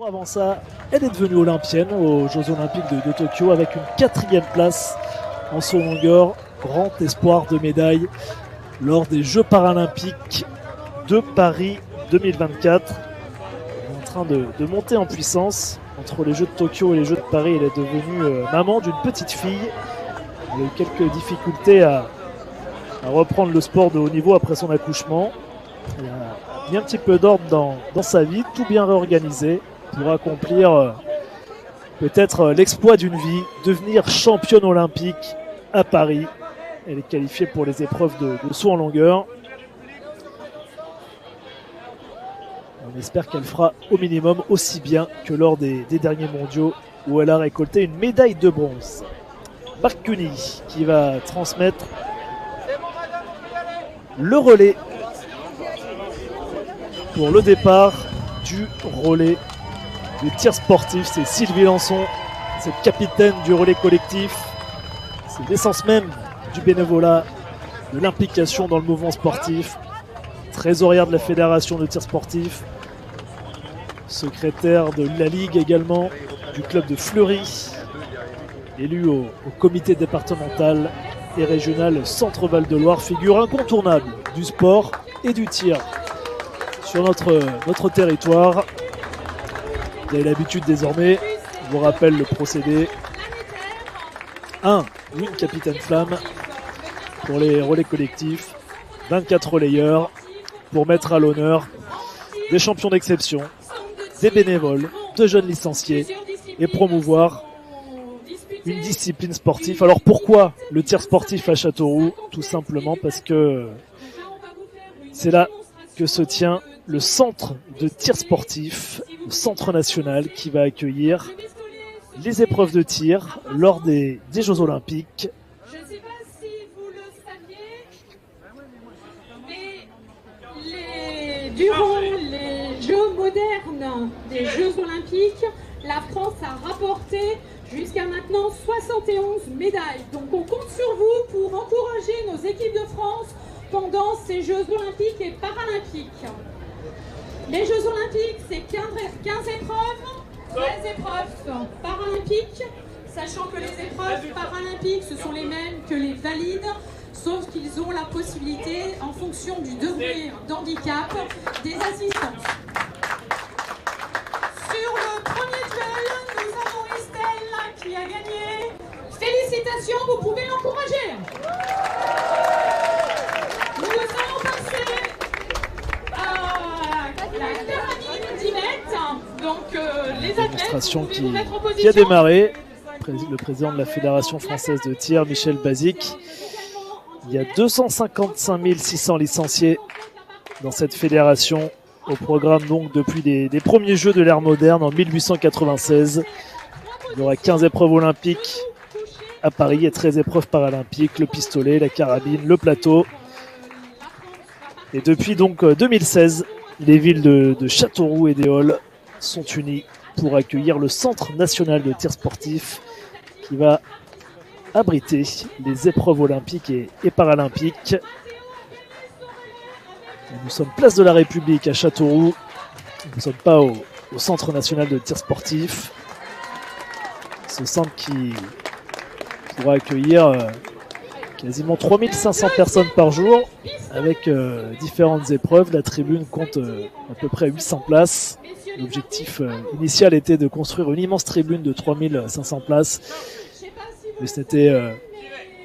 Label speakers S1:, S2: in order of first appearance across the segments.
S1: Avant ça, elle est devenue olympienne aux Jeux Olympiques de Tokyo avec une 4e place en saut longueur. Grand espoir de médaille lors des Jeux Paralympiques de Paris 2024. Elle est en train de monter en puissance. Entre les Jeux de Tokyo et les Jeux de Paris, elle est devenue maman d'une petite fille. Elle a eu quelques difficultés à reprendre le sport de haut niveau après son accouchement. Elle a mis un petit peu d'ordre dans sa vie, tout bien réorganisé pour accomplir peut-être l'exploit d'une vie, devenir championne olympique à Paris. Elle est qualifiée pour les épreuves de saut en longueur. On espère qu'elle fera au minimum aussi bien que lors des derniers mondiaux où elle a récolté une médaille de bronze. Marc Cuny qui va transmettre le relais pour le départ du relais de tir sportif. C'est Sylvie Lançon, cette capitaine du relais collectif. C'est l'essence même du bénévolat, de l'implication dans le mouvement sportif. Trésorière de la fédération de tir sportif, secrétaire de la Ligue également, du club de Fleury, élue au comité départemental et régional Centre-Val de Loire, figure incontournable du sport et du tir sur notre territoire. Vous avez l'habitude désormais, je vous rappelle le procédé. Une capitaine flamme pour les relais collectifs, 24 relayeurs pour mettre à l'honneur des champions d'exception, des bénévoles, de jeunes licenciés et promouvoir une discipline sportive. Alors pourquoi le tir sportif à Châteauroux? Tout simplement parce que c'est là que se tient le centre de tir sportif, le centre national qui va accueillir les épreuves de tir lors des Jeux Olympiques.
S2: Je ne sais pas si vous le saviez, mais durant les Jeux modernes des Jeux Olympiques, la France a rapporté jusqu'à maintenant 71 médailles. Donc on compte sur vous pour encourager nos équipes de France pendant ces Jeux Olympiques et Paralympiques. Les Jeux Olympiques, c'est 15 épreuves, 13 épreuves paralympiques, sachant que les épreuves paralympiques, ce sont les mêmes que les valides, sauf qu'ils ont la possibilité, en fonction du degré d'handicap, des assistances. Sur le premier duel, nous avons Estelle qui a gagné. Félicitations, vous pouvez l'encourager. Nous allons passer à la carabine 10 mètres. Donc les athlètes,
S1: Démonstration
S2: vous mettre en position.
S1: qui a démarré. Le président de la Fédération française de tir, Michel Bazic. Il y a 255 600 licenciés dans cette fédération, au programme donc depuis des premiers Jeux de l'ère moderne en 1896. Il y aura 15 épreuves olympiques à Paris et 13 épreuves paralympiques, le pistolet, la carabine, le plateau. Et depuis donc 2016, les villes de Châteauroux et d'Éole sont unies pour accueillir le Centre national de tir sportif qui va abriter les épreuves olympiques et paralympiques. Nous sommes place de la République à Châteauroux. Nous ne sommes pas au Centre national de tir sportif. Ce centre qui pourra accueillir quasiment 3500 personnes par jour avec différentes épreuves. La tribune compte à peu près 800 places. L'objectif initial était de construire une immense tribune de 3500 places. Mais ce n'était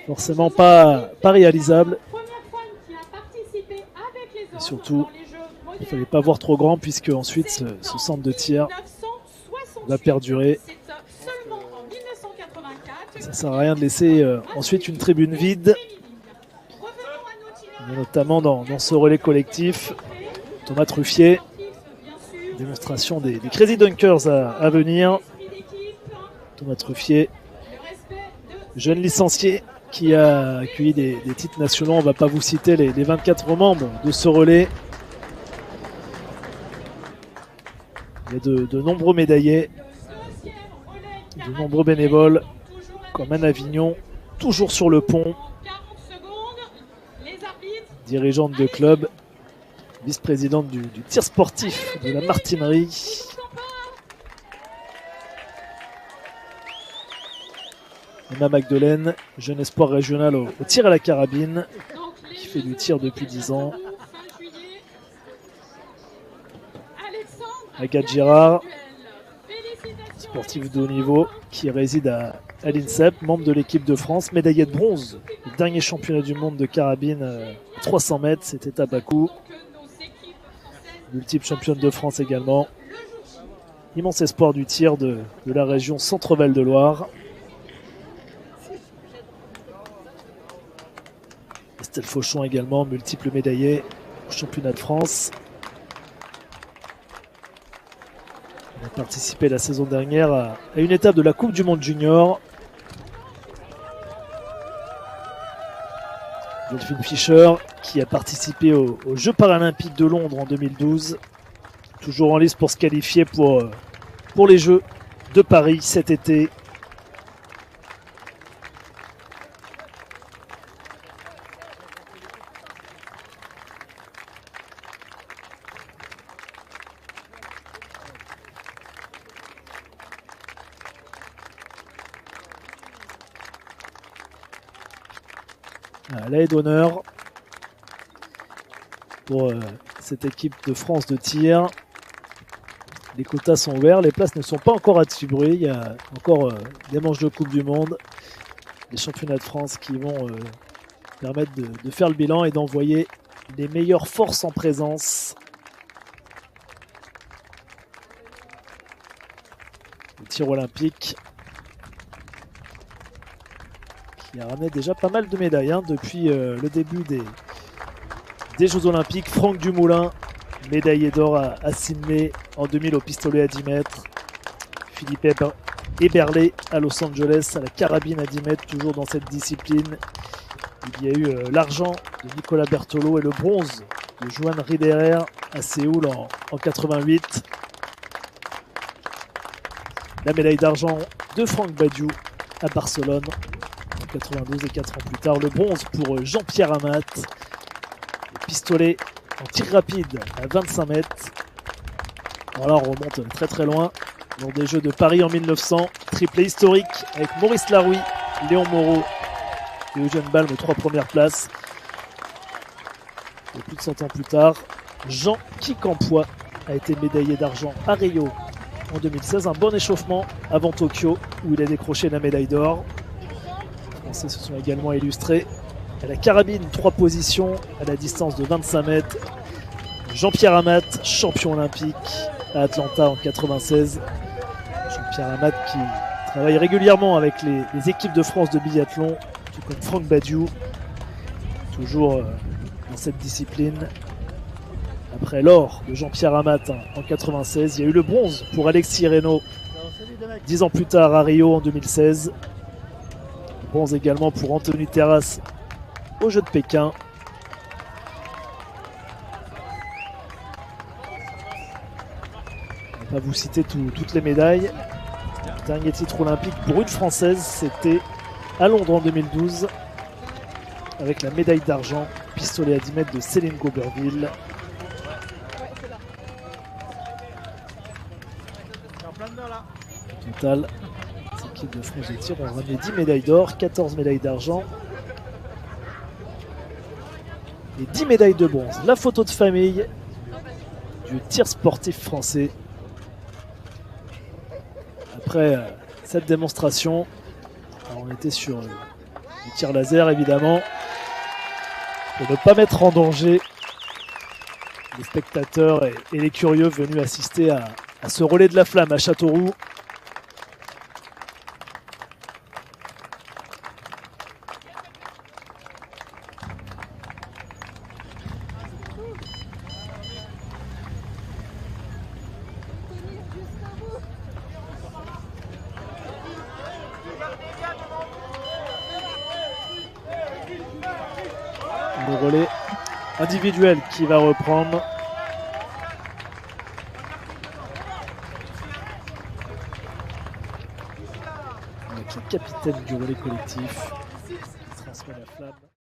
S1: forcément pas réalisable. Et surtout, il ne fallait pas voir trop grand puisque ensuite ce centre de tir va perdurer. Ça ne sert à rien de laisser ensuite une tribune vide. Notamment dans ce relais collectif, Thomas Truffier, démonstration des Crazy Dunkers à venir. Thomas Truffier, jeune licencié qui a accueilli des titres nationaux. On ne va pas vous citer les 24 membres de ce relais. Il y a de nombreux médaillés, de nombreux bénévoles, comme Anne Avignon, toujours sur le pont. Dirigeante de club, vice-présidente du tir sportif de la Martinerie. Emma Magdelaine, jeune espoir régional au tir à la carabine, qui fait du tir depuis 10 ans. Agathe Girard, sportive de haut niveau, qui réside à l'INSEP, membre de l'équipe de France, médaillée de bronze. Le dernier championnat du monde de carabine, 300 mètres, c'était à Bakou. Multiple championne de France également. Immense espoir du tir de la région Centre-Val de Loire. Estelle Fauchon également, multiple médaillée au championnat de France. Elle a participé la saison dernière à une étape de la Coupe du Monde Junior. Delphine Fischer, qui a participé aux Jeux Paralympiques de Londres en 2012. Toujours en lice pour se qualifier pour les Jeux de Paris cet été. L'AE d'honneur pour cette équipe de France de tir. Les quotas sont ouverts, les places ne sont pas encore attribuées. Il y a encore des manches de Coupe du Monde, des championnats de France qui vont permettre de faire le bilan et d'envoyer les meilleures forces en présence. Le tir olympique qui a ramené déjà pas mal de médailles depuis le début des Jeux Olympiques. Franck Dumoulin, médaillé d'or à Sydney en 2000 au pistolet à 10 mètres. Philippe Eberle à Los Angeles à la carabine à 10 mètres, toujours dans cette discipline. Il y a eu l'argent de Nicolas Berthelot et le bronze de Johan Riederer à Séoul en 88. La médaille d'argent de Franck Badiou à Barcelone en 92 et 4 ans plus tard. Le bronze pour Jean-Pierre Amat. Le pistolet en tir rapide à 25 mètres. Voilà, on remonte très très loin. Lors des Jeux de Paris en 1900, triplé historique avec Maurice Larouille, Léon Moreau et Eugène Balme aux 3 premières places. Et plus de 100 ans plus tard, Jean Quincampoix a été médaillé d'argent à Rio en 2016. Un bon échauffement avant Tokyo où il a décroché la médaille d'or. Les Français se sont également illustrés à la carabine, 3 positions à la distance de 25 mètres. Jean-Pierre Amat, champion olympique à Atlanta en 96. Jean-Pierre Amat qui travaille régulièrement avec les équipes de France de biathlon, tout comme Franck Badiou, toujours dans cette discipline. Après l'or de Jean-Pierre Amat en 96, il y a eu le bronze pour Alexis Reynaud 10 ans plus tard à Rio en 2016. Le bronze également pour Anthony Terrasse aux Jeux de Pékin. On ne va pas vous citer toutes les médailles. Le dernier titre olympique pour une Française, c'était à Londres en 2012 avec la médaille d'argent pistolet à 10 mètres de Céline Gauberville. Au total, les équipes de France de tir ont ramené 10 médailles d'or, 14 médailles d'argent et 10 médailles de bronze. La photo de famille du tir sportif français. Après cette démonstration, alors on était sur le tir laser évidemment, pour ne pas mettre en danger les spectateurs et les curieux venus assister à ce relais de la flamme à Châteauroux. Le relais individuel qui va reprendre. Avec le capitaine du relais collectif qui transmet la flamme.